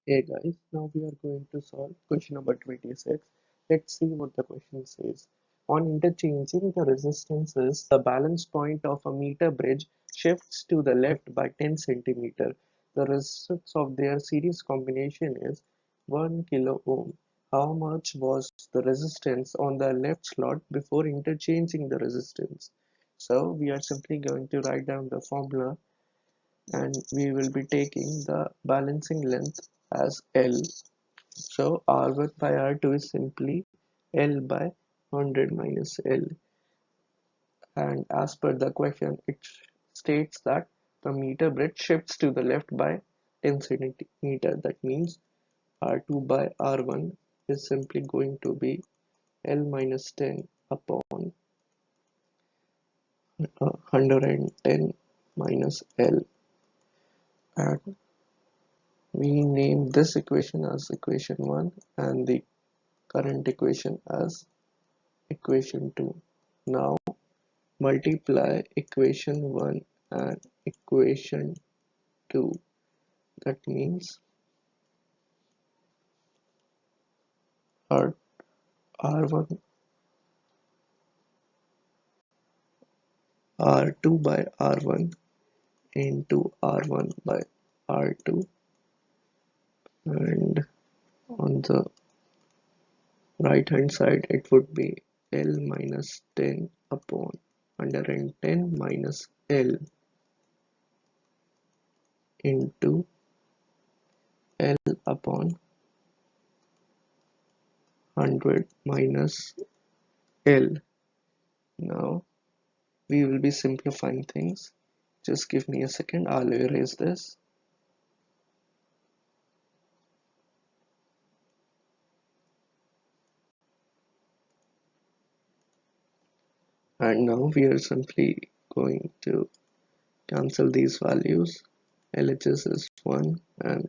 Hey guys, now we are going to solve question number 26. Let's see what the question says. On interchanging the resistances, the balance point of a meter bridge shifts to the left by 10 centimeter. The resistance of their series combination is 1 kilo ohm. How much was the resistance on the left slot before interchanging the resistance? So we are simply going to write down the formula, and we will be taking the balancing length as L. So R1 by R2 is simply L by 100 minus L. And as per the question, it states that the meter bridge shifts to the left by 10 centimeter. That means R2 by R1 is simply going to be L minus 10 upon 110 minus L. And we name this equation as equation 1 and the current equation as equation 2. Now multiply equation 1 and equation 2. That means R, R1 R2 by R1 into R1 by R2, and on the right hand side it would be L minus 10 upon 110 minus L into L upon 100 minus L. Now we will be simplifying things. Just give me a second, I'll erase this. And now we are simply going to cancel these values. LHS is 1 and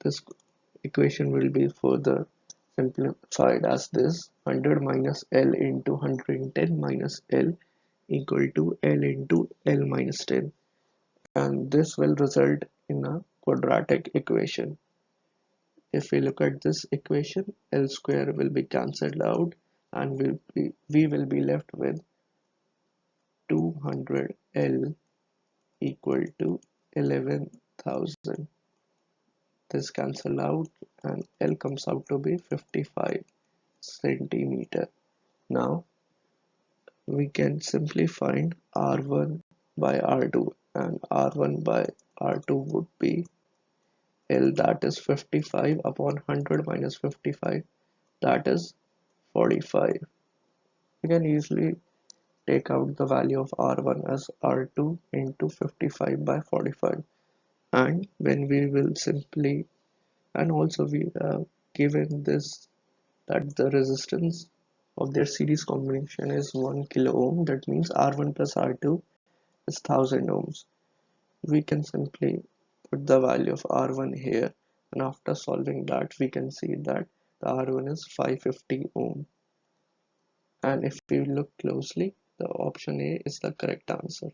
this equation will be further simplified as this: 100 minus L into 110 minus L equal to L into L minus 10, and this will result in a quadratic equation. If we look at this equation, L square will be cancelled out and we will be left with 200 L equal to 11,000. This cancel out and L comes out to be 55 centimeter. Now we can simply find R1 by R2, and R1 by R2 would be L, that is 55 upon 100 minus 55, that is 45. We can easily take out the value of R1 as R2 into 55 by 45, and when we will simply, and also we have given this that the resistance of their series combination is 1 kilo ohm. That means R1 plus R2 is 1000 ohms. We can simply put the value of R1 here, and after solving that we can see that the R1 is 550 ohm, and if we look closely, the option A is the correct answer.